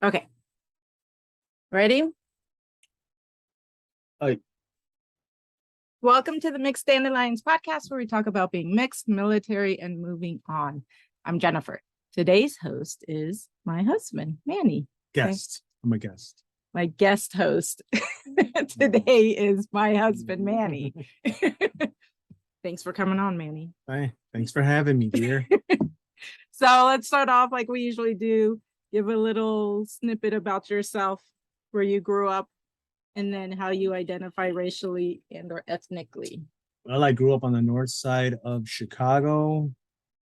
Okay. Ready? Hi. Welcome to the Mixed Dandelions podcast, where we talk about being mixed, military, and moving on. I'm Jennifer. Today's host is my husband, Manny. Guest. I'm a guest. My guest host today is my husband, Manny. Thanks for coming on, Manny. Hi. Thanks for having me, dear. So let's start off like we usually do. Give a little snippet about yourself, where you grew up, and then how you identify racially and or ethnically. Well, I grew up on the north side of Chicago,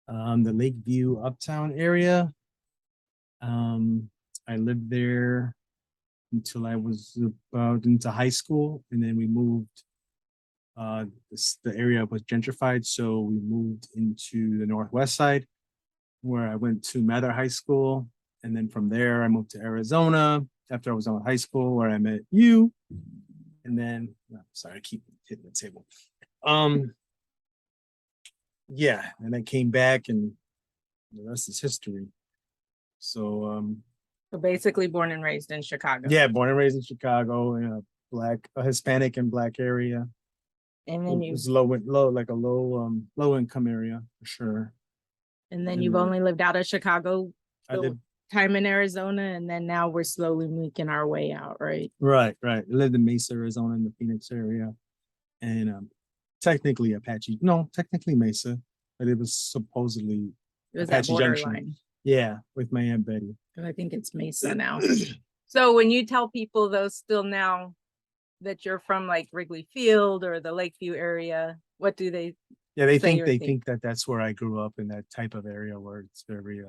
the Lakeview Uptown area. I lived there until I was about into high school, and then we moved. The area was gentrified, so we moved into the northwest side, where I went to Mather High School, and then from there I moved to Arizona after I was done with high school, where I met you. And then, sorry, I keep hitting the table. Yeah, and I came back, and the rest is history. So, So basically born and raised in Chicago. yeah, born and raised in Chicago, in a Hispanic and Black area. And then It was low income area for sure. And then you've only lived out of Chicago I lived time in Arizona, and then now we're slowly making our way out, right? Right. I lived in Mesa, Arizona, in the Phoenix area, and technically Mesa, but it was supposedly It was Apache that Junction. borderline. Yeah, with my Aunt Betty. And I think it's Mesa now. So when you tell people though still now that you're from like Wrigley Field or the Lakeview area, what do they Yeah, they say think that that's where I grew up, in that type of area where it's very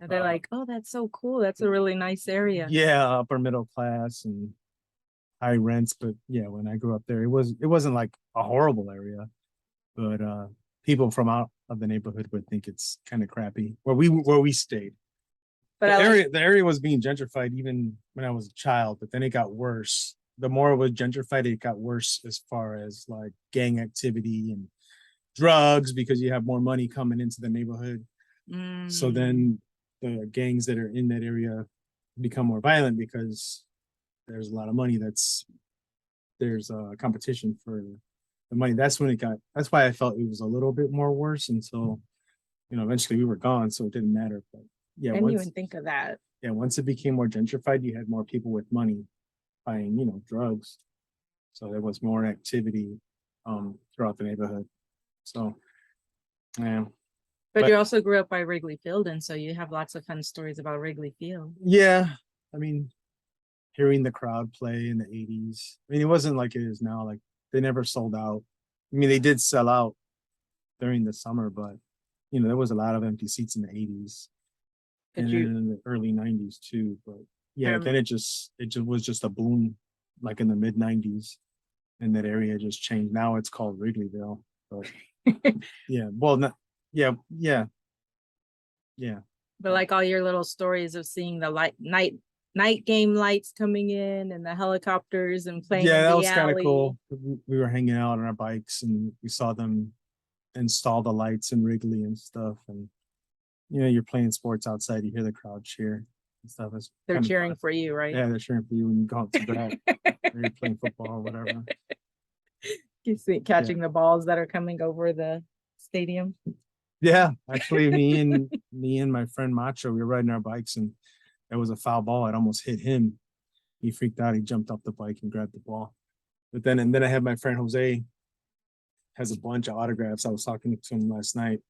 and they're like, oh, that's so cool. That's a really nice area. yeah, upper middle class and high rents. But yeah, when I grew up there, it wasn't like a horrible area, but people from out of the neighborhood would think it's kind of crappy where we stayed. But The area was being gentrified even when I was a child, but then it got worse. The more it was gentrified, it got worse as far as like gang activity and drugs, because you have more money coming into the neighborhood. So then the gangs that are in that area become more violent because there's a lot of money. There's a competition for the money. That's why I felt it was a little bit more worse until, eventually we were gone, so it didn't matter. But yeah, I didn't even think of that. Yeah, once it became more gentrified, you had more people with money buying, drugs. So there was more activity throughout the neighborhood. So yeah. But you also grew up by Wrigley Field, and so you have lots of fun stories about Wrigley Field. Yeah. I mean, hearing the crowd play in the 80s. I mean, it wasn't like it is now. Like, they never sold out. I mean, they did sell out during the summer, but there was a lot of empty seats in the 80s. And then in the early 90s too. But yeah, then it just was just a boom, like in the mid 90s, and that area just changed. Now it's called Wrigleyville. But yeah, well, not yeah. But like all your little stories of seeing the night game lights coming in and the helicopters and playing. Yeah, that was kind of cool. We were hanging out on our bikes and we saw them install the lights in Wrigley and stuff. And you're playing sports outside, you hear the crowd cheer and stuff. They're cheering for you, right? Yeah, they're cheering for you when you go out to brat or you're playing football or whatever. You see catching the balls that are coming over the stadium. Yeah, actually, me and my friend Macho, we were riding our bikes, and there was a foul ball. It almost hit him. He freaked out. He jumped off the bike and grabbed the ball. But then I had my friend Jose, has a bunch of autographs. I was talking to him last night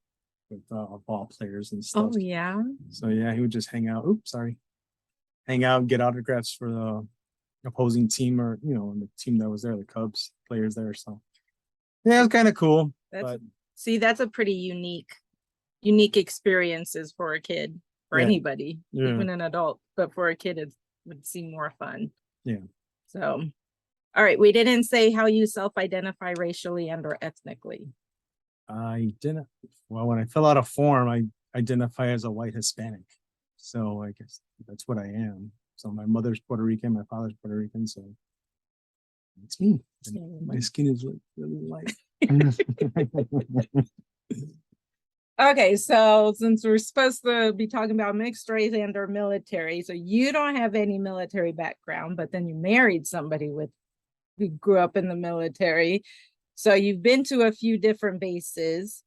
with ball players and stuff. Oh yeah. So yeah, he would just hang out. Hang out and get autographs for the opposing team, or the team that was there, the Cubs players there. So yeah, it was kind of cool. That's a pretty unique experiences for a kid, or anybody, even an adult. But for a kid, it would seem more fun. Yeah. So, all right, we didn't say how you self-identify racially and or ethnically. I didn't. Well, when I fill out a form, I identify as a white Hispanic. So I guess that's what I am. So my mother's Puerto Rican, my father's Puerto Rican, so it's me. And my skin is really light. Okay, so since we're supposed to be talking about mixed race and or military, so you don't have any military background, but then you married somebody with who grew up in the military. So you've been to a few different bases.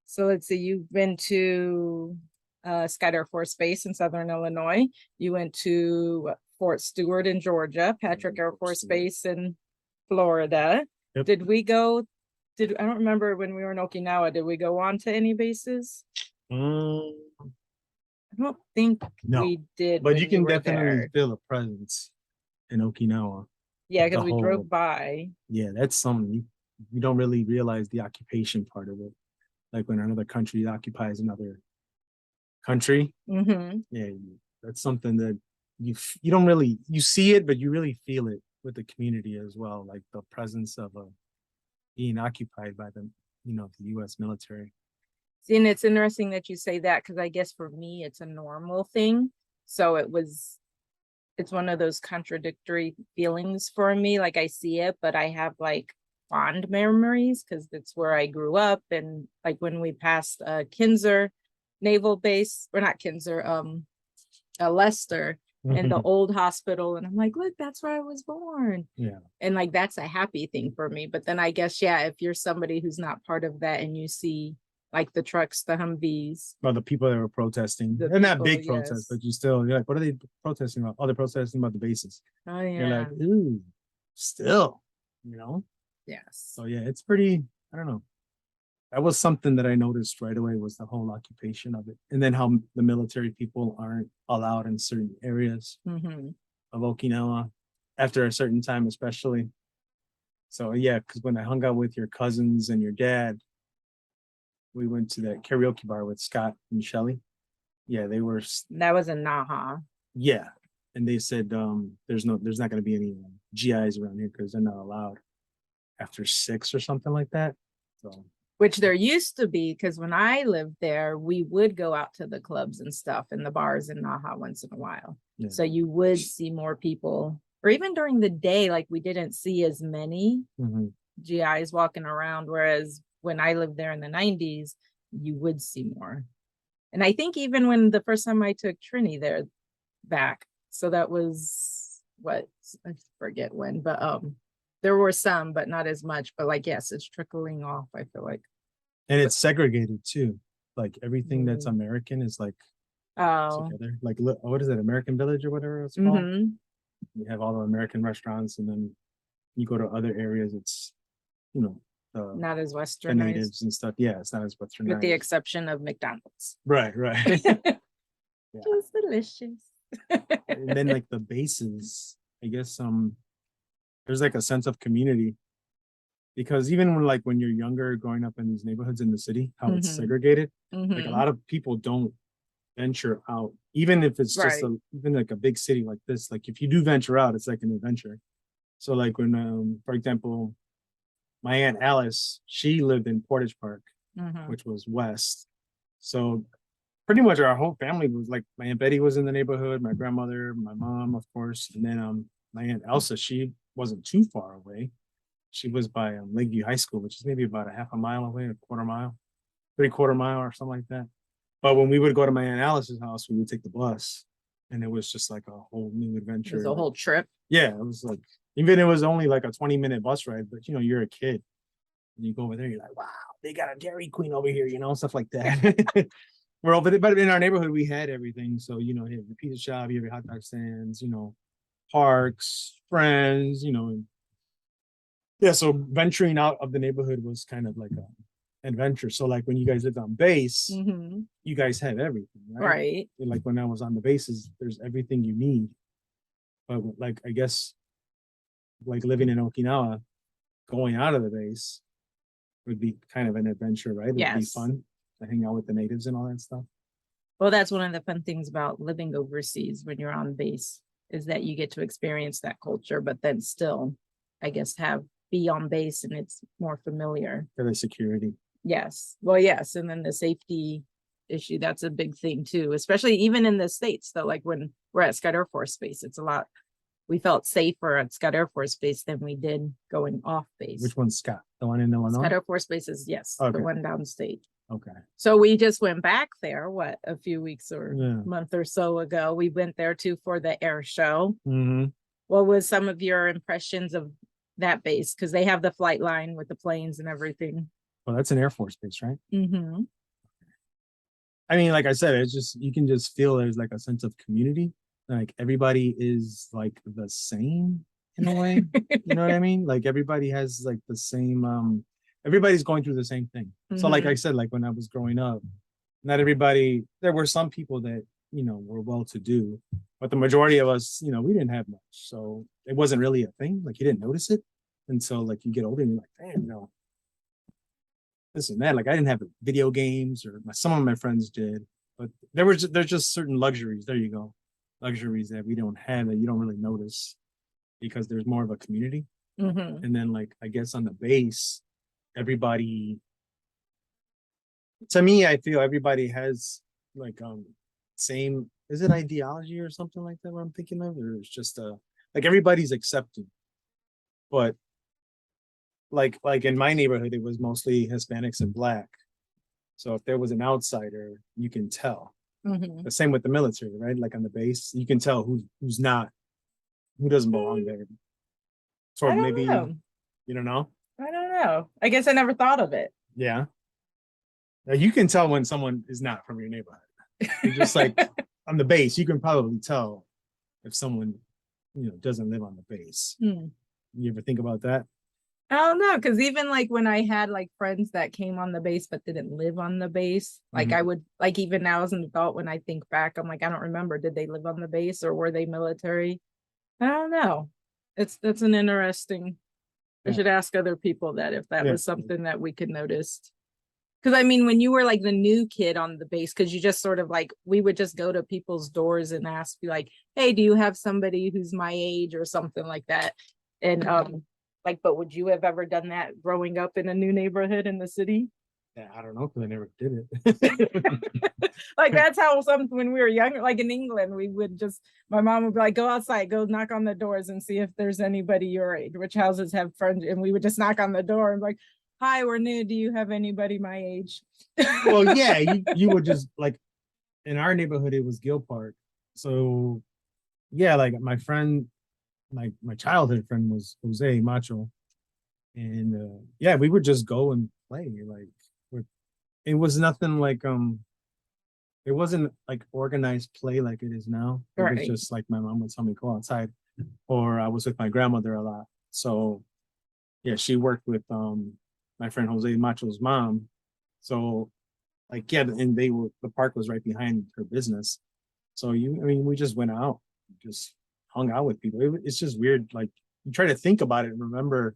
So let's see, you've been to Scott Air Force Base in Southern Illinois. You went to Fort Stewart in Georgia, Patrick Air Force Base in Florida. Yep. Did we go? I don't remember when we were in Okinawa. Did we go on to any bases? Mm, I don't think no, we did. but when you can were definitely there. feel a presence in Okinawa. Yeah, The because we whole- drove by. Yeah, that's something you don't really realize the occupation part of it. Like when another country occupies another country, Mm-hmm. yeah, that's something that you don't really you see it, but you really feel it with the community as well. Like the presence of being occupied by the U.S. military. See, and it's interesting that you say that because I guess for me it's a normal thing. So it's one of those contradictory feelings for me. Like I see it, but I have like fond memories because it's where I grew up. And like when we passed Kinzer Naval Base, or not Kinzer, Leicester and the old hospital. And I'm like, look, that's where I was born. Yeah. And like that's a happy thing for me. But then I guess, yeah, if you're somebody who's not part of that and you see like the trucks, the Humvees. Well, the people that were protesting, The they're not people, big protests, yes. but you're like, what are they protesting about? Oh, they're protesting about the bases. Oh You're yeah. like, ooh, still, you know? Yes. So yeah, it's pretty, I don't know. That was something that I noticed right away was the whole occupation of it. And then how the military people aren't allowed in certain areas Mm-hmm. of Okinawa after a certain time, especially. So yeah, because when I hung out with your cousins and your dad, we went to that karaoke bar with Scott and Shelly. Yeah, they were, That was in Naha. yeah. And they said there's not going to be any GIs around here because they're not allowed after 6 or something like that. So Which there used to be, because when I lived there, we would go out to the clubs and stuff in the bars in Naha once in a while. yeah. So you would see more people, or even during the day, like we didn't see as many Mm-hmm. GIs walking around. Whereas when I lived there in the 90s, you would see more. And I think even when the first time I took Trini there back, so that was what, I forget when, but there were some, but not as much. But like, yes, it's trickling off, I feel like. And it's segregated too. Like everything that's Mm. American is like Oh, together. Like what is it, American Village or whatever it's called? mm-hmm. You have all the American restaurants, and then you go to other areas. It's the Not as the westernized, natives and stuff. Yeah, it's not as westernized. with the exception of McDonald's. Right. Yeah. It's delicious. And then like the bases, I guess there's like a sense of community because even when you're younger growing up in these neighborhoods in the city, how it's Mhm. segregated, like a Mhm. lot of people don't venture out, even if it's just Right. even like a big city like this. Like if you do venture out, it's like an adventure. So like when for example, my Aunt Alice, she lived in Portage Park, Mhm. which was west. So pretty much our whole family was like my Aunt Betty was in the neighborhood, my grandmother, my mom, of course, and then my Aunt Elsa, she wasn't too far away. She was by Lakeview High School, which is maybe about a half a mile away, a quarter mile, 3/4 mile or something like that. But when we would go to my Aunt Alice's house, we would take the bus, and it was just like a whole new It adventure. was a whole trip. Yeah, it was like even it was only like a 20-minute bus ride, but you're a kid. And you go over there, you're like, wow, they got a Dairy Queen over here, stuff like that. We're over there, but in our neighborhood, we had everything. So, you have your pizza shop, you have your hot dog stands, parks, friends, and yeah. So venturing out of the neighborhood was kind of like an adventure. So like when you guys lived on base, Mhm. you guys had everything, right? Right. And like when I was on the bases, there's everything you need. But like, I guess like living in Okinawa, going out of the base would be kind of an adventure, right? It'd be Yes. fun to hang out with the natives and all that stuff. Well, that's one of the fun things about living overseas when you're on base is that you get to experience that culture, but then still, I guess, be on base and it's more familiar. For the security. Yes. Well, yes. And then the safety issue, that's a big thing too, especially even in the States. Though, like when we're at Scott Air Force Base, we felt safer at Scott Air Force Base than we did going off base. Which one's Scott? The one in Illinois? Scott Air Force Base is, yes, Okay. the one downstate. Okay. So we just went back there, what, a few weeks or Yeah. month or so ago. We went there too for the air show. Mm-hmm. What was some of your impressions of that base? Because they have the flight line with the planes and everything. Well, that's an Air Force base, right? Mm-hmm. I mean, like I said, it's just you can just feel there's like a sense of community. Like everybody is like the same in a way. You know what I mean? Like everybody has like the same everybody's going through the same thing. So like I said, like when I was growing up, not everybody, there were some people that, you know, were well to do, but the majority of us, you know, we didn't have much. So it wasn't really a thing. Like you didn't notice it until like you get older and you're like, damn, you know, this and that. Like I didn't have video games or some of my friends did, but there's just certain luxuries. There you go. Luxuries that we don't have that you don't really notice because there's more of a community. Mm-hmm. And then like, I guess on the base, everybody, to me, I feel everybody has like, same, is it ideology or something like that what I'm thinking of? Or it's just, like everybody's accepted, but like in my neighborhood, it was mostly Hispanics and Black. So if there was an outsider, you can tell. Mm-hmm. The same with the military, right? Like on the base, you can tell who's not, who doesn't belong there. So I don't maybe know. you don't know. I don't know. I guess I never thought of it. Yeah. Now, you can tell when someone is not from your neighborhood. You're just like on the base, you can probably tell if someone, you know, doesn't live on the base. Hmm. You ever think about that? I don't know, because even like when I had like friends that came on the base but didn't live on the base, like I would like even now as an adult, when I think back, I'm like, I don't remember. Did they live on the base or were they military? I don't know. That's an interesting. I Yeah. should ask other people that if that Yeah. was something that we could notice. Because I mean, when you were like the new kid on the base, because you just sort of like we would just go to people's doors and ask, be like, "Hey, do you have somebody who's my age or something like that?" And like, but would you have ever done that growing up in a new neighborhood in the city? Yeah, I don't know because I never did it. Like that's how some when we were younger, like in England, we would just my mom would be like, go outside, go knock on the doors and see if there's anybody your age, which houses have friends, and we would just knock on the door and be like, hi, we're new. Do you have anybody my age? Well, yeah, you would just like in our neighborhood, it was Gill Park. So yeah, like my friend, my childhood friend was Jose Macho. And yeah, we would just go and play. Like it was nothing like it wasn't like organized play like it is now. It was Right. just like my mom would tell me go outside, or I was with my grandmother a lot. So yeah, she worked with my friend Jose Macho's mom. So like yeah, and the park was right behind her business. So I mean, we just went out, just hung out with people. It's just weird. Like you try to think about it and remember,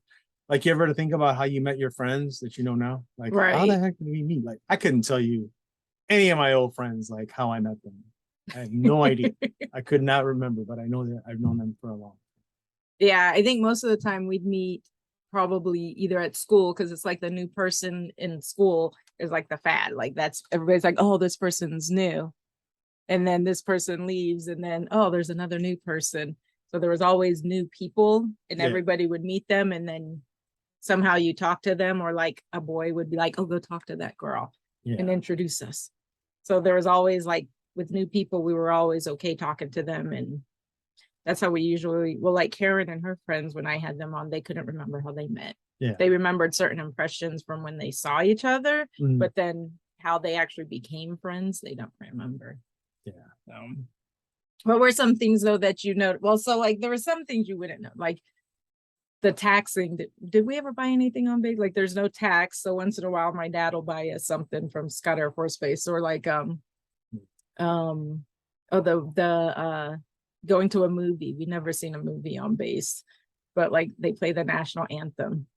like you ever to think about how you met your friends that you know now? Like how the Right. heck did we meet? Like I couldn't tell you any of my old friends, like how I met them. I have no idea. I could not remember, but I know that I've known them for a long time. Yeah, I think most of the time we'd meet probably either at school because it's like the new person in school is like the fad. Like that's everybody's like, oh, this person's new. And then this person leaves, and then oh, there's another new person. So there was always new people, and Yeah. everybody would meet them, and then somehow you talk to them, or like a boy would be like, oh, go talk to that girl and Yeah. introduce us. So there was always like with new people, we were always okay talking to them. And that's how we usually, well, like Karen and her friends, when I had them on, they couldn't remember how they met. Yeah. They remembered certain impressions from when they saw each other, Mhm. but then how they actually became friends, they don't remember. Yeah. What were some things though that you know? Well, so like there were some things you wouldn't know, like the taxing. Did we ever buy anything on base? Like there's no tax. So once in a while, my dad will buy us something from Scott Air Force Base, or like oh the going to a movie. We never seen a movie on base, but like they play the national anthem.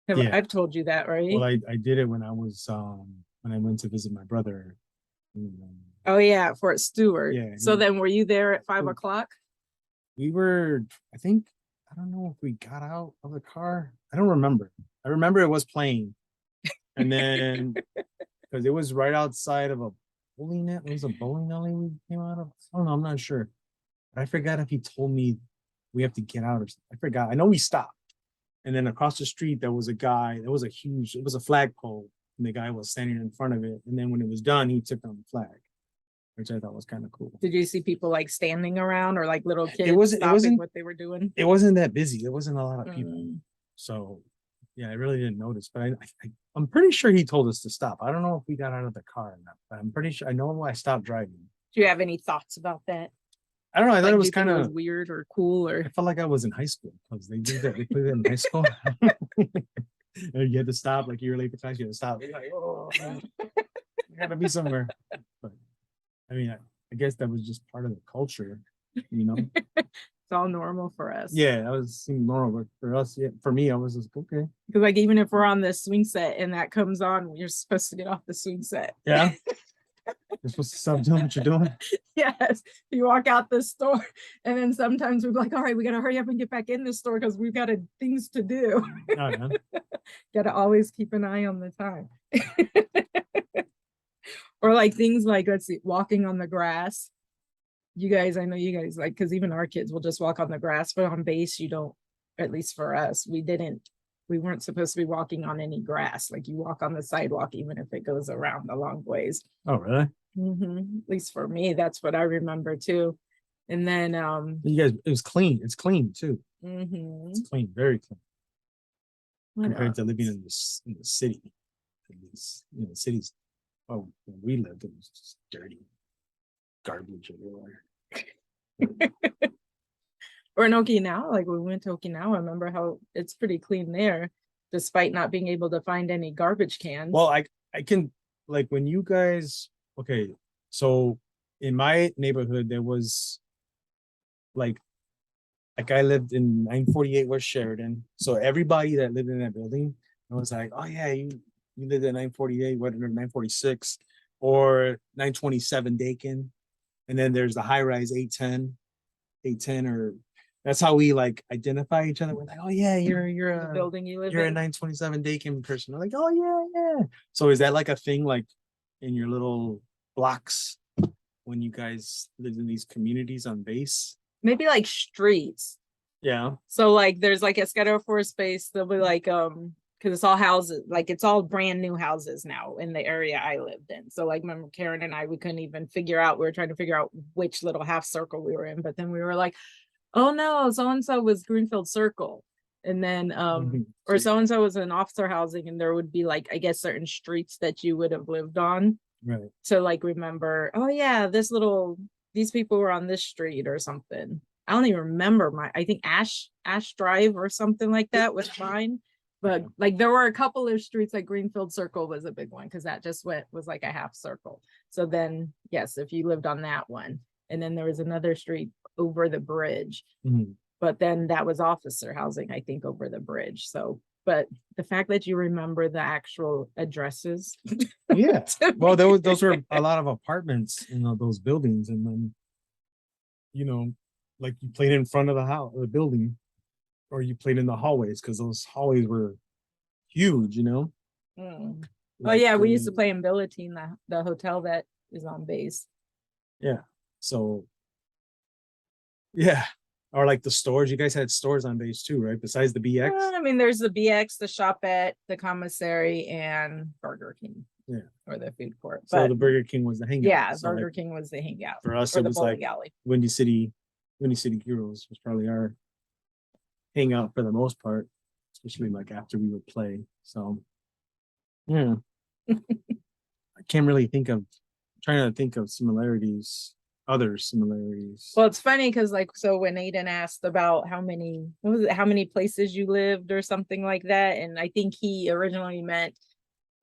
Yeah. I've told you that, right? Well, I did it when I was when I went to visit my brother. Oh yeah, Fort Stewart. Yeah. So then were you there at 5 o'clock? We were, I think, I don't know if we got out of the car. I don't remember. I remember it was playing. And then because it was right outside of a bowling net. It was a bowling alley we came out of. I don't know, I'm not sure. But I forgot if he told me we have to get out or something. I forgot. I know we stopped. And then across the street there was a guy, it was a flagpole. and the guy was standing in front of it. And then when it was done, he took down the flag, which I thought was kind of cool. Did you see people like standing around or like little kids wasn't- stopping what they were doing? It wasn't that busy. There wasn't a lot of people. Mm. So yeah, I really didn't notice, but I'm pretty sure he told us to stop. I don't know if we got out of the car or not, but I'm pretty sure I know I stopped driving. Do you have any thoughts about that? I don't know. I thought Like, it do was you think kind it was of, weird or cool or I felt like I was in high school because they did that. They played that in high school. You had to stop, like you were late for class, you had to stop. You're like, oh, you gotta be somewhere. But I mean, I guess that was just part of the culture, you know? it's all normal for us? Yeah, that was seemed normal, but for us, yeah, for me, I was just okay. Because like even if we're on the swing set and that comes on, you're supposed to get off the swing set. Yeah. You're supposed to stop doing what you're doing. Yes, you walk out the store, and then sometimes we're like, all right, we gotta hurry up and get back in the store because we've got things to do. Oh, yeah. Gotta always keep an eye on the time. Or like things like, let's see, walking on the grass. You guys, I know you guys like, because even our kids will just walk on the grass, but on base, you don't, at least for us, we weren't supposed to be walking on any grass. Like you walk on the sidewalk, even if it goes around a long ways. Oh, really? At least for me, that's what I remember too. And then You guys, it was clean. It's clean too. mhm. It's clean, very clean What compared to else? living in the city. At least, cities. Oh, when we lived, it was just dirty, garbage everywhere. Or in Okinawa, like we went to Okinawa, I remember how it's pretty clean there, despite not being able to find any garbage cans. Well, I can, like, when you guys, okay, so in my neighborhood there was like I lived in 948 West Sheridan, so everybody that lived in that building, I was like, oh yeah, you lived at 948, what, 946 or 927 Dakin, and then there's the high rise 810, or that's how we like identify each other. We're like, oh yeah, you're the a building you live you're a in. 927 Dakin person. We're like, oh yeah. So is that like a thing like in your little blocks when you guys lived in these communities on base? Maybe like streets. Yeah. So like there's like a Escadero for space, there'll be like because it's all houses, like it's all brand new houses now in the area I lived in. So like remember Karen and I, we couldn't even figure out, we were trying to figure out which little half circle we were in, but then we were like, oh no, so and so was Greenfield Circle. And then or so and so was in officer housing, and there would be like, I guess, certain streets that you would have lived on. Right. To like remember, oh yeah, these people were on this street or something. I don't even remember I think Ash Drive or something like that was mine. But like there were a couple of streets, like Greenfield Circle was a big one because that just was like a half circle. So then yes, if you lived on that one, and then there was another street over the bridge. Mhm. But then that was officer housing, I think, over the bridge. So, but the fact that you remember the actual addresses. Yeah. Well, those were a lot of apartments in those buildings, and then like you played in front of the house, the building, or you played in the hallways because those hallways were huge. Mm. Oh Like, yeah, we used to play in Billotine, the hotel that is on base. Yeah. So yeah. Or like the stores. You guys had stores on base too, right? Besides the BX. Well, I mean, there's the BX, the Shopette, the commissary, and Burger King. Yeah. Or the food court. So But the Burger King was the hangout. yeah, So Burger like, King was the hangout. for us, or it the was bowling like alley. Windy City Heroes was probably our hangout for the most part, especially like after we would play. So yeah. I can't really trying to think of other similarities. Well, it's funny because like, so when Aiden asked about how many places you lived or something like that, and I think he originally meant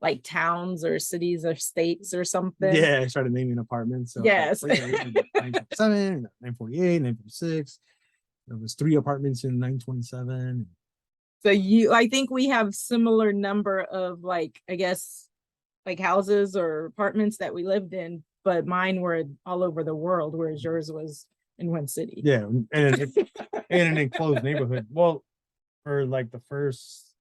like towns or cities or states or something. Yeah, I started naming apartments. So yes. 947, 948, 946. There was 3 apartments in 927. So I think we have similar number of like, I guess, like houses or apartments that we lived in, but mine were all over the world, whereas yours was in one city. Yeah, and an enclosed neighborhood. Well, for like the first,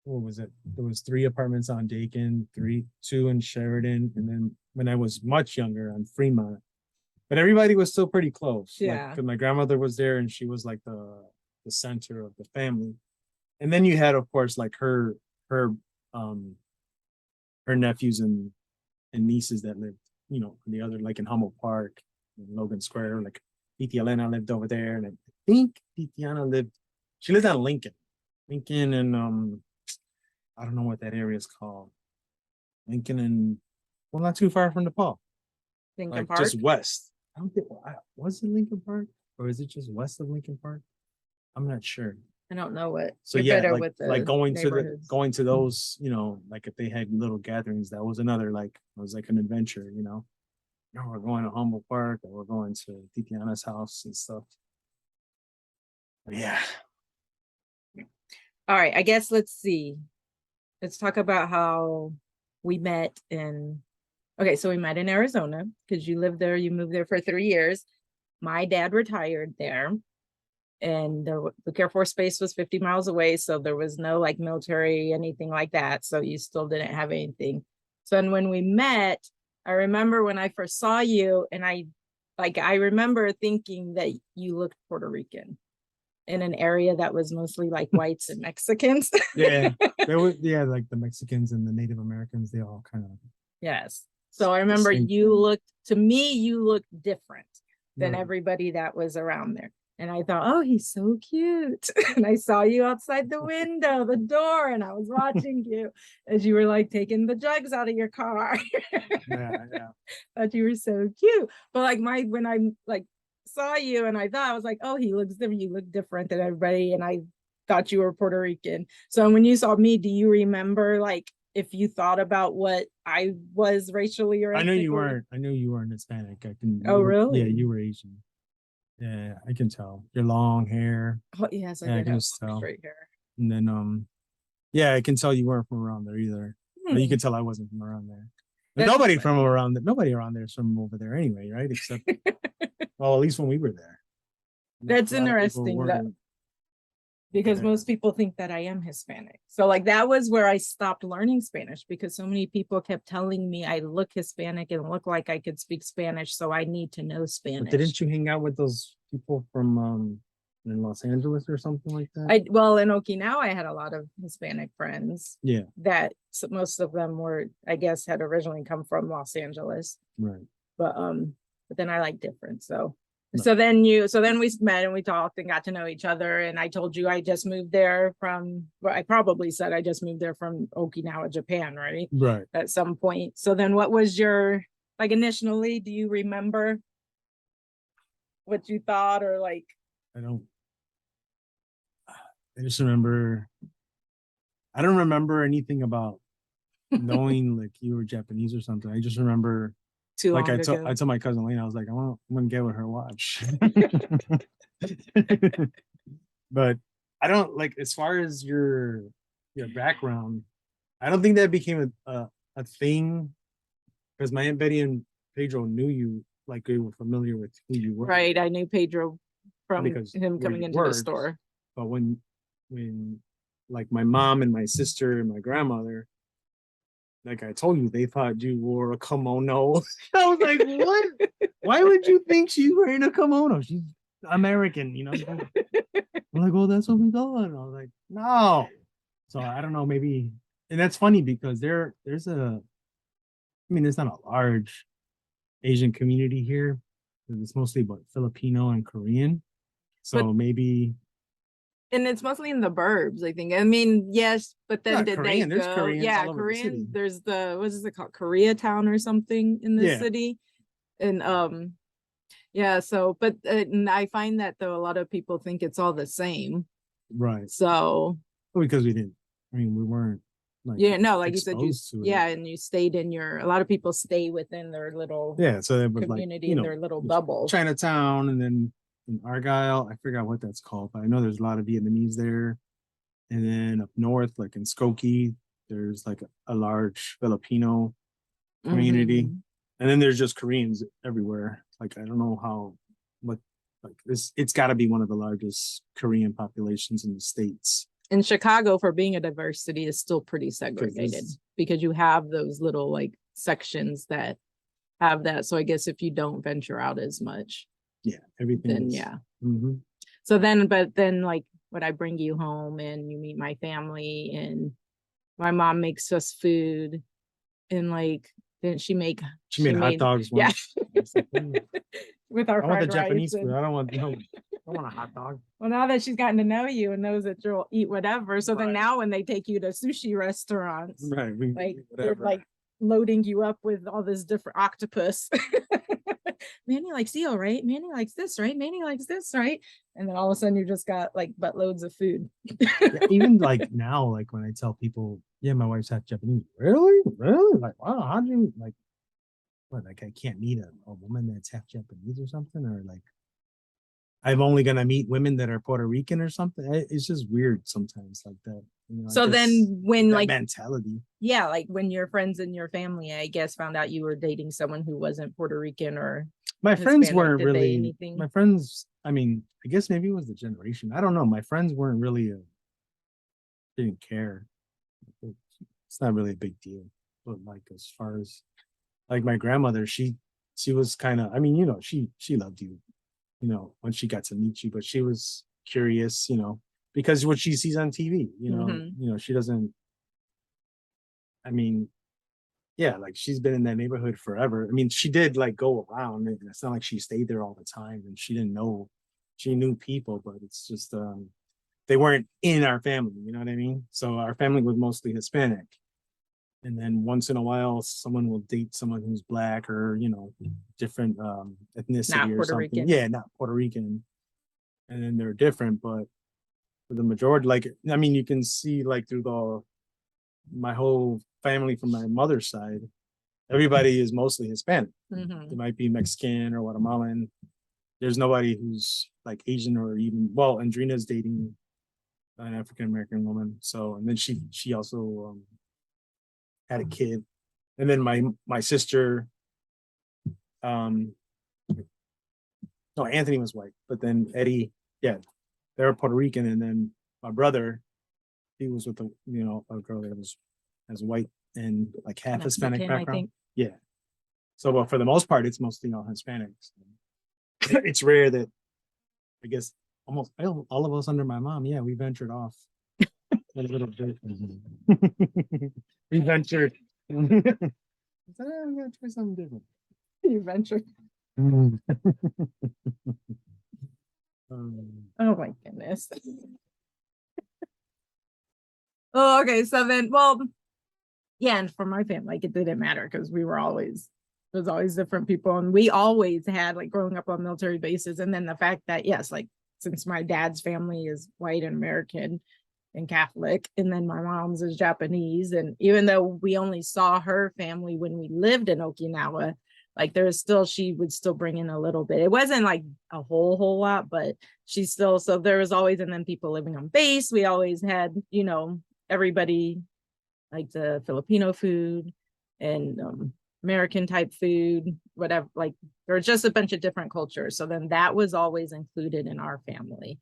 what was it? There was 3 apartments on Dakin, 2 in Sheridan, and then when I was much younger on Fremont. But everybody was still pretty close. Yeah. Because my grandmother was there, and she was like the center of the family. And then you had, of course, like her her nephews and nieces that lived, you know, on the other, like in Humboldt Park, in Logan Square, like Titi Elena lived over there, and I think Titiana she lived on Lincoln, and I don't know what that area is called. Lincoln and, well, not too far from DePaul, Lincoln like Park. just west. I don't think, was it Lincoln Park, or is it just west of Lincoln Park? I'm not sure. I don't know what. So You're yeah, better like with the like neighborhoods. going to those, you know, like if they had little gatherings, that was another, like, it was like an adventure, you know. No, we're going to Humboldt Park, or we're going to Titiana's house and stuff. But yeah. All right, I guess let's see. Let's talk about how we met okay, so we met in Arizona because you lived there, you moved there for 3 years. My dad retired there, and the Air Force Base was 50 miles away, so there was no like military, anything like that. So you still didn't have anything. So then when we met, I remember when I first saw you, and I remember thinking that you looked Puerto Rican in an area that was mostly like whites and Mexicans. Yeah. There was, yeah, like the Mexicans and the Native Americans, they all kind of. Yes. So I remember to me, you looked different than Right. everybody that was around there. And I thought, oh, he's so cute. And I saw you outside the window, the door, and I was watching you as you were like taking the jugs out of your car. Yeah. Thought you were so cute. But like when I like saw you, and I thought, I was like, oh, he looks different. You look different than everybody. And I thought you were Puerto Rican. So when you saw me, do you remember like if you thought about what I was racially or I knew you ethnically? weren't. I knew you weren't Hispanic. I can. Oh, really? Yeah, you were Asian. Yeah, I can tell. Your long hair. Oh, yes, I Yeah, I did can have just tell. straight hair. And then yeah, I can tell you weren't from around there either. But you Hmm. can tell I wasn't from around there. That's Nobody funny. from around there. Nobody around there is from over there anyway, right? Except, well, at least when we were there. That's A lot of people interesting though, weren't because there. most people think that I am Hispanic. So like that was where I stopped learning Spanish, because so many people kept telling me I look Hispanic and look like I could speak Spanish, so I need to know But Spanish. didn't you hang out with those people from in Los Angeles or something like that? Well, in Okinawa, I had a lot of Hispanic friends Yeah, that most of them were, I guess, had originally come from Los Angeles. right. But then I like different. So No. so then we met and we talked and got to know each other. And I told you I just moved there from, well, I probably said I just moved there from Okinawa, Japan, right? Right. At some point. So then what was your, like initially, do you remember what you thought, or like? I just remember, I don't remember anything about knowing like you were Japanese or something. I just remember, Too like long I ago. told my cousin Lena, I was like, I'm gonna get with her watch. But I don't, like, as far as your background, I don't think that became a thing, because my Aunt Betty and Pedro knew you, like they were familiar with who you were. Right. I knew Pedro from Because him where coming you into the worked. store. But when like my mom and my sister and my grandmother, like I told you, they thought you wore a kimono. I was like, what? Why would you think she's wearing a kimono? She's American, you know? I'm like, well, that's what we thought. And I was like, no. So I don't know, maybe, and that's funny because there's there's not a large Asian community here. It's mostly about Filipino and Korean. So But- maybe. And it's mostly in the burbs, I think. I mean, yes, but then Not did Korean. they There's go? Koreans Yeah, all over the city. Korean. There's what is it called? Koreatown or something in the Yeah. city. And yeah, so but and I find that though a lot of people think it's all the same. Right. So Well, because we didn't. I mean, we weren't. Like, yeah, no, like you said, exposed to it. yeah, and you stayed in a lot of people stay within their little Yeah. So they would, like, community, you in know, their little bubble. Chinatown, and then in Argyle, I forgot what that's called, but I know there's a lot of Vietnamese there. And then up north, like in Skokie, there's like a large Filipino community. Mhm. And then there's just Koreans everywhere. Like, I don't know like this, it's got to be one of the largest Korean populations in the States. In Chicago, for being a diverse city, is still pretty segregated because you have those little like sections that have that. So I guess if you don't venture out as much, Yeah, everything. then yeah. Mhm. So then, but then like when I bring you home and you meet my family and my mom makes us food, And like, didn't she make? She made hot dogs Yeah, once. It's like, with our I want the fried rice. Japanese food. And, I don't want no. I don't want a hot dog. well, now that she's gotten to know you and knows that you'll eat whatever, so then Right. now when they take you to sushi restaurants, Right. We like they're whatever. like loading you up with all this different octopus. Manny likes eel, right? Manny likes this, right? Manny likes this, right? And then all of a sudden you just got like buttloads of food. Yeah, even like now, like when I tell people, yeah, my wife's half Japanese. Really? Really? Like, wow, how'd you like what? Like I can't meet a woman that's half Japanese or something, or like I'm only gonna meet women that are Puerto Rican or something. It's just weird sometimes like that. You know, I So guess then when that like mentality. yeah, like when your friends in your family, I guess, found out you were dating someone who wasn't Puerto Rican or My friends Hispanic, weren't did they really anything? my friends, I mean, I guess maybe it was the generation. I don't know. My friends weren't really didn't care. It's not really a big deal. But like as far as like my grandmother, she was kind of, I mean, you know, she loved you, you know, when she got to meet you, but she was curious, you know, because what she sees on TV, you know, she doesn't, I mean, yeah, like she's been in that neighborhood forever. I mean, she did like go around. It's not like she stayed there all the time and she didn't know, she knew people, but it's just they weren't in our family, you know what I mean? So our family was mostly Hispanic. And then once in a while someone will date someone who's black or, you know, different Not ethnicity or Puerto something. Rican. Yeah, not Puerto Rican. And then they're different, but for the majority, like I mean, you can see like through the my whole family from my mother's side, everybody is mostly Hispanic. They might be Mexican or Guatemalan. There's nobody who's like Asian or even, well, Andrina's dating an African American woman. So and then she also had a kid. And then my sister, um no, Anthony was white, but then Eddie, yeah, they're Puerto Rican, and then my brother, he was with a, you know, a girl that was as white and like half Hispanic Mexican, I background. think. Yeah. So, but for the most part, it's mostly all Hispanics. It's rare that I guess almost all of us under my mom, yeah, we ventured off a little bit. We ventured. I said, "Eh, I'm gonna try something different." You ventured. Um, Oh my goodness. Oh, okay. So then, well, yeah, and for my family, like it didn't matter because we were always there's always different people, and we always had like growing up on military bases, and then the fact that yes, like since my dad's family is white and American and Catholic, and then my mom's is Japanese, and even though we only saw her family when we lived in Okinawa, like there's still she would still bring in a little bit. It wasn't like a whole lot, but she still so there was always and then people living on base. We always had, you know, everybody like the Filipino food and American type food, whatever. Like there was just a bunch of different cultures. So then that was always included in our family.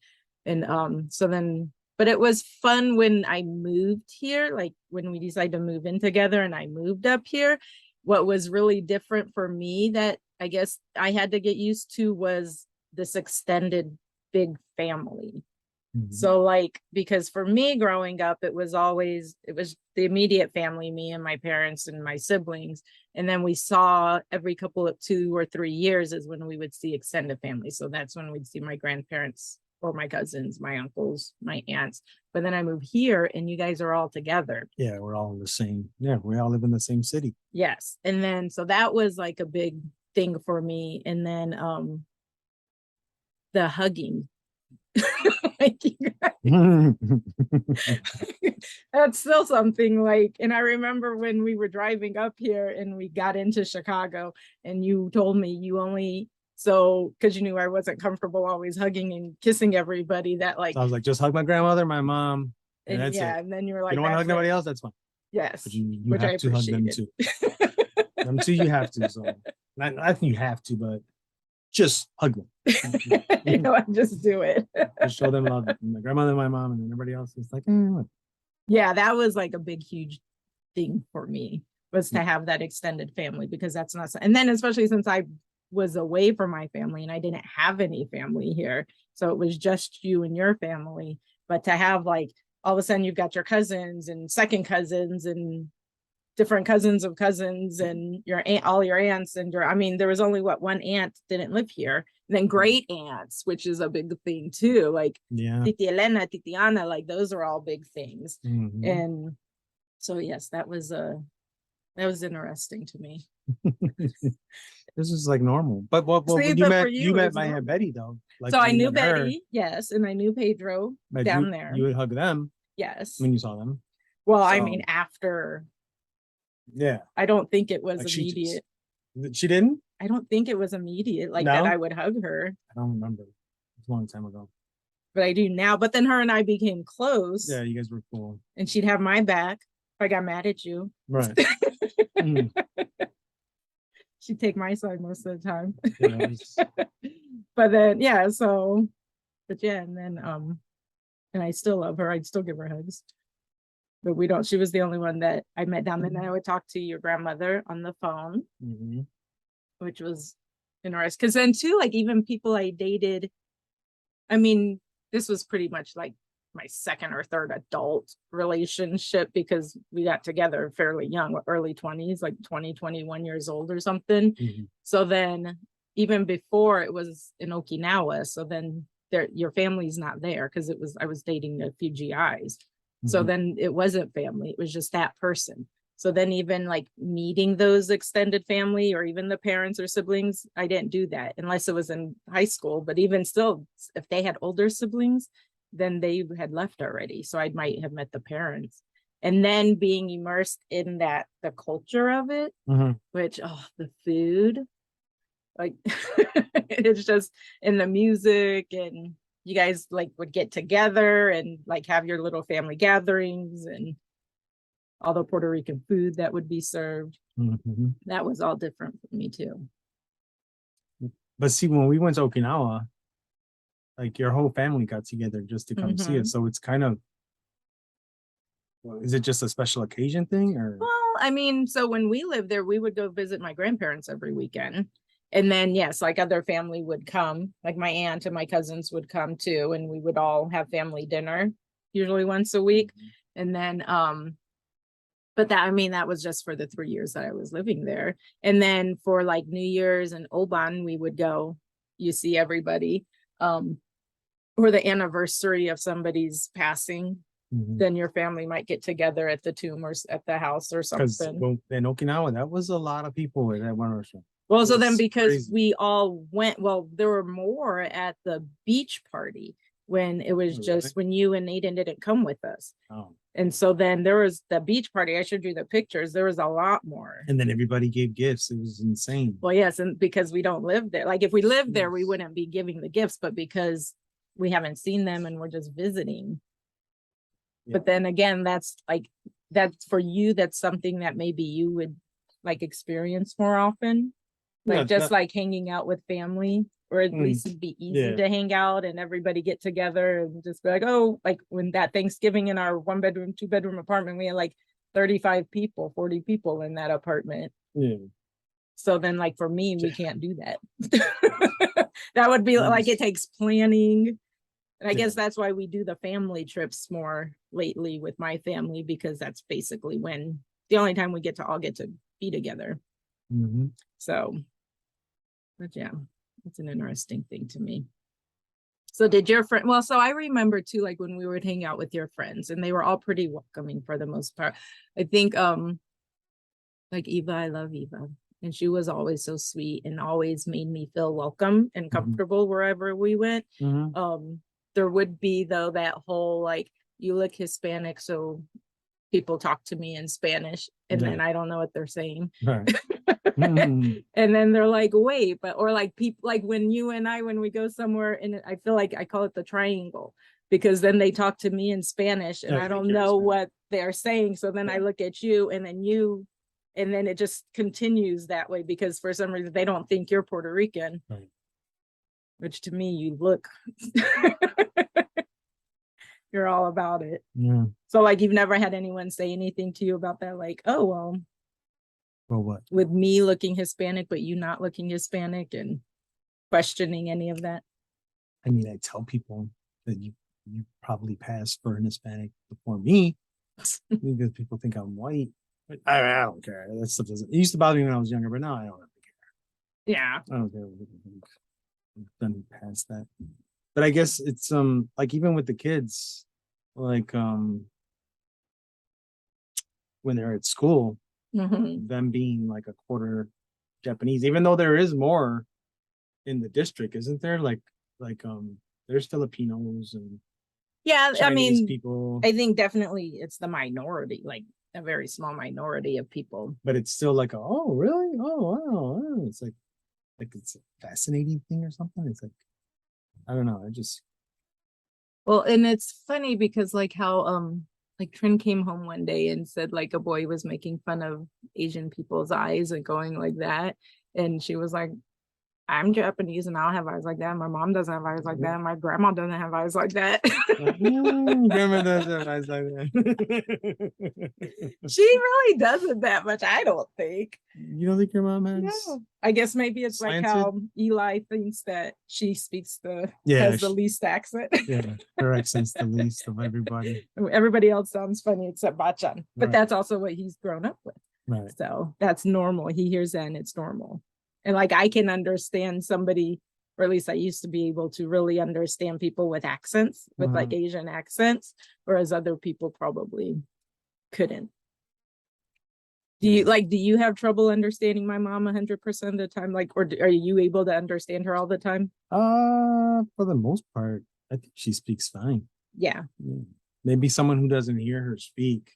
And so then, but it was fun when I moved here, like when we decided to move in together and I moved up here. What was really different for me that I guess I had to get used to was this extended big family. So like because for me growing up it was the immediate family, me and my parents and my siblings, and then we saw every couple of 2 or 3 years is when we would see extended family. So that's when we'd see my grandparents or my cousins, my uncles, my aunts. But then I moved here and you guys are all together. yeah, we're all in the same. Yeah, we all live in the same city. Yes. And then so that was like a big thing for me. And then the hugging. Like, that's still something like, and I remember when we were driving up here and we got into Chicago and you told me you only so because you knew I wasn't comfortable always hugging and kissing everybody that like So I was like, just hug my grandmother, my mom, and and that's yeah, it. and then you were like, You don't want to hug that's nobody it. else, that's fine. Yes, But you which I have to hug them appreciated. too. Them too, you have to. So not, I think you have to, but just hug them. You know, I just do it. Just show them love. My grandmother, my mom, and everybody else is like, what? Yeah, that was like a big, huge thing for me was to have that extended family because that's not, and then especially since I was away from my family and I didn't have any family here. So it was just you and your family. But to have like all of a sudden you've got your cousins and second cousins and different cousins of cousins and your aunt, all your aunts and your, I mean, there was only one aunt didn't live here. And then great aunts, which is a big thing too. Like Yeah. Titi Elena, Titi Ana, like those are all big things. Mhm. And so yes, that was interesting to me. This is like normal. But See, you but for met you, met it's my normal. Aunt Betty though. Like So I you knew met her, Betty, yes, and I knew Pedro but down there. you would hug them Yes. when you saw them. Well, I So- mean, after, Yeah. I don't think it was Like immediate. She didn't? I don't think it was immediate, like No? that I would hug her, I don't remember. It's a long time ago. but I do now. But then her and I became close, Yeah, you guys were cool. and she'd have my back if I got mad at you. Right. Mm. She'd take my side most of the time. Yeah, it was- But then, yeah, so, but yeah, and then, and I still love her. I'd still give her hugs. But we don't, she was the only one that I met down there. And then I would talk to your grandmother on the phone, Mhm. which was interesting. Because then too, like even people I dated, I mean, this was pretty much like my second or third adult relationship because we got together fairly young, early 20s, like 20, 21 years old or something. Mhm. So then even before it was in Okinawa, so then there your family's not there because I was dating a few GIs. So Mhm. then it wasn't family, it was just that person. So then even like meeting those extended family or even the parents or siblings, I didn't do that unless it was in high school. But even still, if they had older siblings, then they had left already. So I might have met the parents. And then being immersed in that, the culture of it, Mhm. which, oh, the food, like it's just in the music, and you guys like would get together and like have your little family gatherings and all the Puerto Rican food that would be served. Mhm. That was all different for me too. But see, when we went to Okinawa, like your whole family got together just to come see Mhm. us. So it's kind of, is it just a special occasion thing or? Well, I mean, so when we lived there, we would go visit my grandparents every weekend. And then, yes, like other family would come, like my aunt and my cousins would come too. And we would all have family dinner, usually once a week. And then, but that, I mean, that was just for the 3 years that I was living there. And then for like New Year's and Oban, we would go, you see everybody, or the anniversary of somebody's passing, Mhm. then your family might get together at the tomb or at the house or Because something. well, in Okinawa, that was a lot of people at that one restaurant. Well, so It then was because crazy. we all went, well, there were more at the beach party when it was Oh, just really? when you and Aiden didn't come with us. Oh. And so then there was the beach party. I showed you the pictures. There was a lot more. And then everybody gave gifts. It was insane. Well, yes, and because we don't live there. Like if we lived there, we Yes. wouldn't be giving the gifts, but because we haven't seen them and we're just visiting. Yeah. But then again, that's for you, that's something that maybe you would like experience more often. Like Yeah, just that- like hanging out with family, or at least it'd be easy yeah. to hang out and everybody get together and just be like, oh, like when that Thanksgiving in our 1-bedroom, 2-bedroom apartment, we had like 35 people, 40 people in that apartment. Yeah. So then like for me, we can't do that. That would be like, it takes planning. And I guess Yeah. that's why we do the family trips more lately with my family, because that's basically when the only time we get to all get to be together. Mhm. So, but yeah, it's an interesting thing to me. So did your friend, well, so I remember too, like when we would hang out with your friends and they were all pretty welcoming for the most part. I think, like Eva, I love Eva. And she was always so sweet and always made me feel welcome and comfortable wherever we went. Mhm. There would be though that whole like, you look Hispanic, so people talk to me in Spanish and Yeah. then I don't know what they're saying. Right. Mhm. And then they're like, wait, but or like people like when you and I, when we go somewhere, and I feel like I call it the triangle, because then they talk to me in Spanish and Yeah, I you don't hear know Spanish. what they're saying. So then I Yeah. look at you and then you, and then it just continues that way because for some reason they don't think you're Puerto Rican, Right. which to me you look. You're all about it. Yeah. So like you've never had anyone say anything to you about that, like, oh well, Well, what? with me looking Hispanic but you not looking Hispanic, and questioning any of that? I mean, I tell people that you probably passed for an Hispanic before me because people think I'm white. I don't care. That stuff doesn't. It used to bother me when I was younger, but now I don't really Yeah. care. I don't care what people think. I've done past that. But I guess it's like even with the kids, like when they're at school, Mhm. them being like a quarter Japanese, even though there is more in the district, isn't there? Like there's Filipinos and Yeah, I Chinese mean, people, I think definitely it's the minority, like a very small minority of people. but it's still like, oh, really? Oh, wow. Oh. It's like it's a fascinating thing or something. It's I don't know. I just Well, and it's funny because like how like Trin came home one day and said like a boy was making fun of Asian people's eyes and going like that. And she was like, I'm Japanese and I don't have eyes like that. My mom doesn't have eyes like that. My grandma doesn't have eyes like that. grandma does have eyes like that. She really doesn't that much, I don't think. You don't think your mom has? No. I guess maybe it's like slanted? how Eli thinks that she speaks Yeah, has the least accent. Yeah, her accent's the least of everybody. Everybody else sounds funny except Bachan, but Right. that's also what he's grown up with. Right. So that's normal. He hears that and it's normal. And like I can understand somebody, or at least I used to be able to really understand people with accents, with like Asian accents, whereas other people probably couldn't. Do you have trouble understanding my mom 100% of the time? Like, or are you able to understand her all the time? For the most part, I think she speaks fine. Yeah. Yeah. Maybe someone who doesn't hear her speak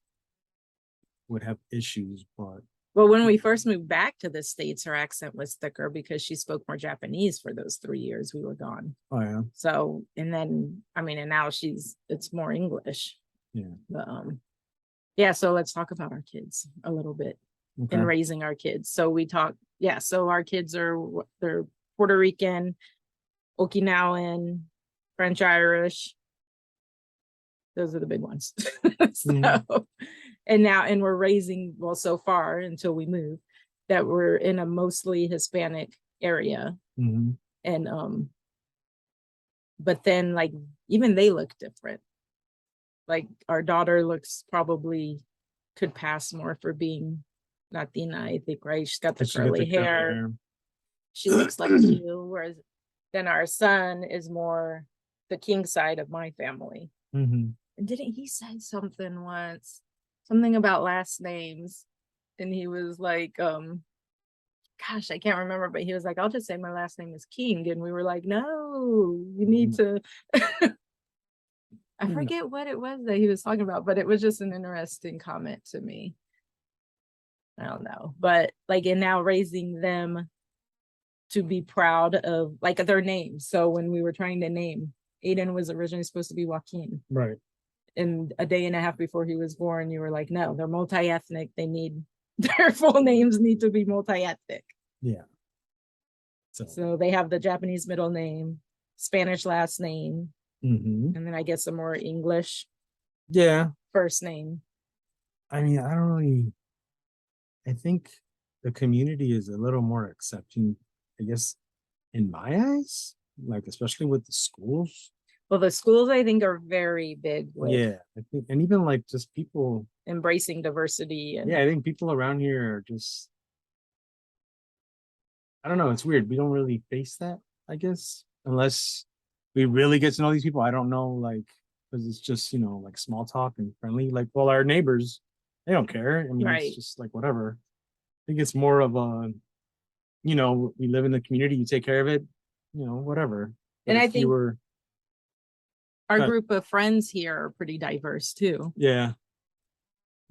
would have issues, but Well, when we first moved back to the States, her accent was thicker because she spoke more Japanese for those 3 years we were gone. oh yeah. So, and then, I mean, and now it's more English. Yeah. But, yeah, so let's talk about our kids a little bit and raising our kids. So so our kids they're Puerto Rican, Okinawan, French Irish. Those are the big ones. And we're raising, well, so far until we move, that we're in a mostly Hispanic area. And but then like even they look different. Like our daughter could pass more for being Latina, I think, right? She's got the curly hair. She looks like you, whereas then our son is more the king side of my family. And didn't he say something once? Something about last names. And he was like, gosh, I can't remember, but he was like, I'll just say my last name is King. And we were like, no, you need to. I forget what it was that he was talking about, but it was just an interesting comment to me. I don't know. But like, and now raising them to be proud of like their names. So when we were trying to name, Aiden was originally supposed to be Joaquin. Right. And a day and a half before he was born, you were like, no, they're multi-ethnic. Their full names need to be multi-ethnic. Yeah. So they have the Japanese middle name, Spanish last name, and then I guess a more English first name. I mean, I think the community is a little more accepting, I guess, in my eyes, like especially with the schools. Well, the schools I think are very big with I think, and even like just people embracing diversity. And I think people around here are just, I don't know, it's weird. We don't really face that, I guess, unless we really get to know these people. I don't know, like, because it's just, like small talk and friendly. Like, well, our neighbors, they don't care. I mean, it's just like whatever. I think it's more of a, we live in the community, you take care of it, whatever. But and I think our group of friends here are pretty diverse too. Yeah.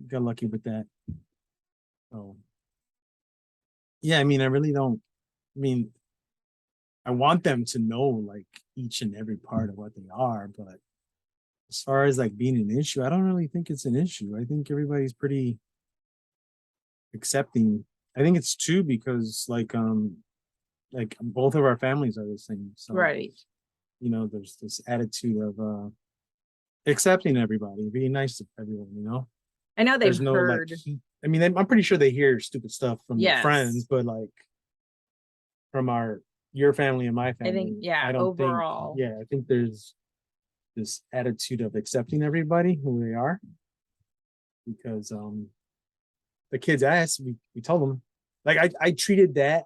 Got lucky with that. So yeah, I mean, I want them to know like each and every part of what they are, but as far as like being an issue, I don't really think it's an issue. I think everybody's pretty accepting. I think it's too because like both of our families are the same. So there's this attitude of accepting everybody, being nice to everyone, I know they've heard. I mean, I'm pretty sure they hear stupid stuff from their friends, but like from your family and my family, I don't overall think, I think there's this attitude of accepting everybody who they are, because the kids asked, we told them. Like I treated that.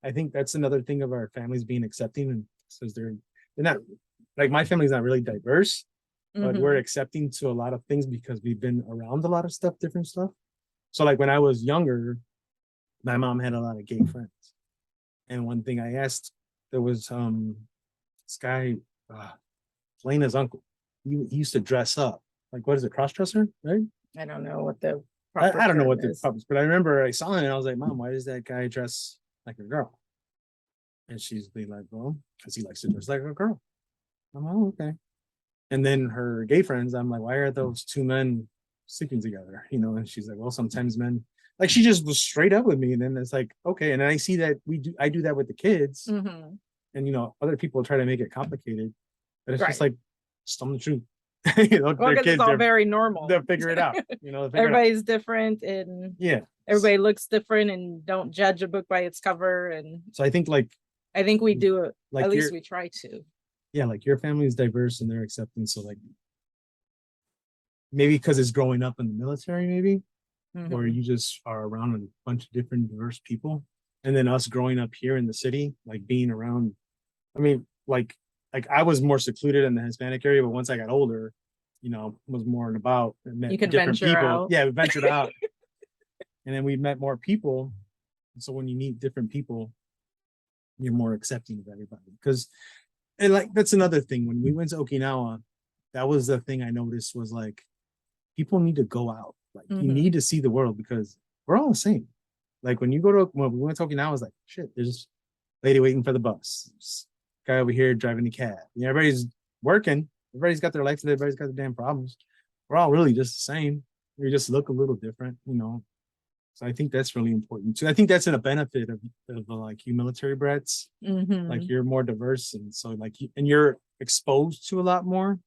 I think that's another thing of our families being accepting, and says they're not like my family's not really diverse, but we're Mhm. accepting to a lot of things because we've been around a lot of stuff, different stuff. So like when I was younger, my mom had a lot of gay friends. And one thing I asked, there was this guy, Lena's uncle. He used to dress up. Like what is it, cross dresser, right? I don't know what the I, proper I don't know term what the is. purpose, but I remember I saw it and I was like, Mom, why does that guy dress like a girl? And she's be like, well, because he likes to dress like a girl. I'm like, oh, okay. And then her gay friends, I'm like, why are those two men sleeping together? You know, and she's like, well, sometimes men, like she just was straight up with me. And then it's like, okay. And then I see that I do that with the kids. Mhm. And, you know, other people try to make it complicated, but it's just Right. like, just tell them the truth. You know, Well, they're because it's kids, all very normal. they'll figure it out. You know, they'll figure it out. Everybody's different and Yeah. everybody looks different, and don't judge a book by its cover. And So I think I think we do it. like At least your we try to. yeah, like your family is diverse and they're accepting. So like maybe because it's growing up in the military, maybe, or Mhm. you just are around a bunch of different diverse people. And then us growing up here in the city, like being around, I mean, like I was more secluded in the Hispanic area, but once I got older, you know, was more and about and met You can different venture people. out. Yeah, we ventured out. And then we met more people. And so when you meet different people, you're more accepting of everybody. Because and like that's another thing. When we went to Okinawa, that was the thing I noticed was like people need to go out. Like you Mhm. need to see the world because we're all the same. Like when we went to Okinawa, I was like, shit, there's a lady waiting for the bus. There's a guy over here driving a cab. You know, everybody's working. Everybody's got their life. Everybody's got their damn problems. We're all really just the same. We just look a little different, you know. So I think that's really important too. I think that's a benefit of like you military brats. Like Mhm. you're more diverse, and so like and you're exposed to a lot more.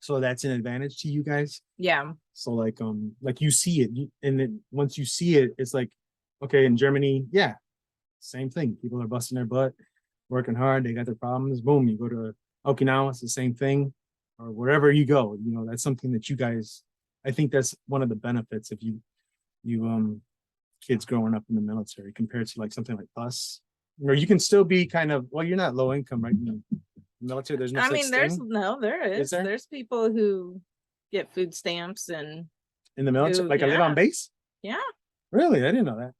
So that's an advantage to you guys. Yeah. So like you see it, and then once you see it, it's like, okay, in Germany, yeah, same thing. People are busting their butt, working hard. They got their problems. Boom, you go to Okinawa, it's the same thing, or wherever you go. You know, that's something that you guys. I think that's one of the benefits if you kids growing up in the military compared to like something like us. Or you can still be kind of well, you're not low income, right? In the military, there's no I such mean, thing. there Is is. there There's people who get food stamps and in the military? who, Like I live on yeah, base? yeah. Really? I didn't know that.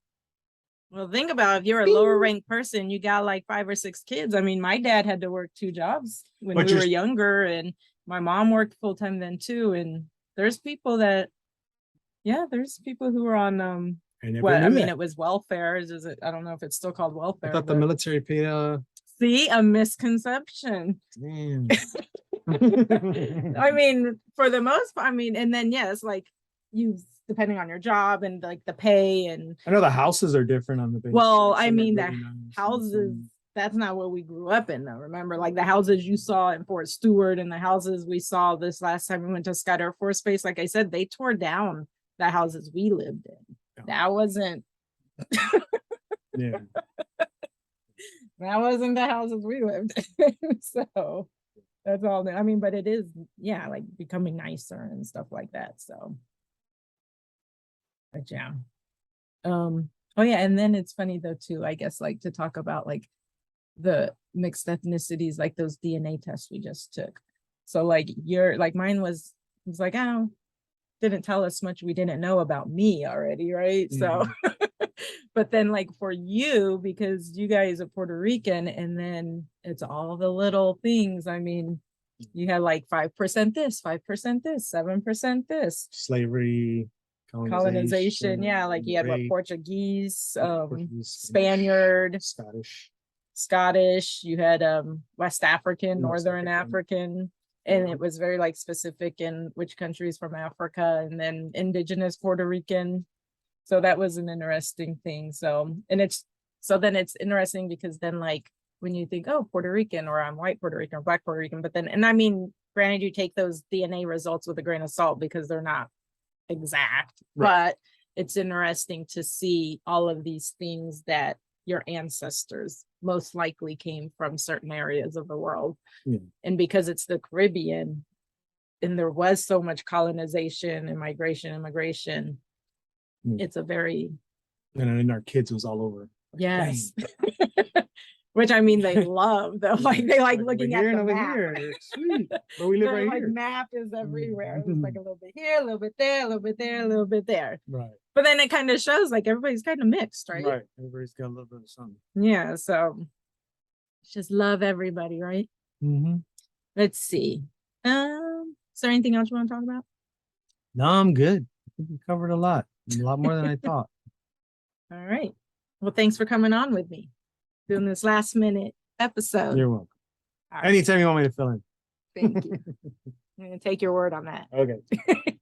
Well, think about if you're a lower ranked person, you got like 5 or 6 kids. I mean, my dad had to work 2 jobs when But we you're were younger, and my mom worked full time then too. And there's people that, yeah, there's people who are on I never what I knew mean, that. it was welfare. Is it? I don't know if it's still called I welfare, thought the but military paid see, a misconception. damn. I mean, for the most part, I mean, and then yes, like you depending on your job and like the pay and I know the houses are different on the base. well, Like I some are mean the really nice houses, that's not what we grew up in though. Remember, like the houses you saw in Fort Stewart and the houses we saw this last time we went to Scott Air Force Base, like I said, they tore down the houses we lived in. Yeah. That wasn't Yeah. that wasn't the houses we lived in. So that's all that I mean, but it is, yeah, like becoming nicer and stuff like that. So but yeah. Oh yeah, and then it's funny though too, I guess, like to talk about like the mixed ethnicities, like those DNA tests we just took. So like your like mine was like, oh, didn't tell us much we didn't know about me already, right? So but then like for you, because you guys are Puerto Rican, and then it's all the little things. I mean, you had like 5% this, 5% this, 7% this. Slavery, Colonization, yeah, like you had what, rape, Portuguese, Portuguese, Spaniard, Scottish, you had West African, West Northern African, and Yeah. it was very like specific in which countries from Africa, and then indigenous Puerto Rican. So that was an interesting thing. So then it's interesting because then like when you think, oh, Puerto Rican, or I'm white Puerto Rican or black Puerto Rican, but then, and I mean, granted, you take those DNA results with a grain of salt because they're not exact, Right. but it's interesting to see all of these things that your ancestors most likely came from certain areas of the world. Yeah. And because it's the Caribbean and there was so much colonization and migration, it's a very, And then our kids was all over. yes. Which I mean, they love though. Like they like looking at the map. Sweet. But we live Their right like here. map is everywhere. It's like a little bit here, a little bit there, a little bit there, a little bit there. Right. But then it kind of shows like everybody's kind of mixed, right? Right. Everybody's got a little bit of something. Yeah. So just love everybody, right? Mm-hmm. Let's see. Is there anything else you want to talk about? No, I'm good. I think we covered a lot more than I thought. All right. Well, thanks for coming on with me, doing this last minute episode. You're welcome. All right. Anytime you want me to fill in. Thank you. I'm going to take your word on that. Okay.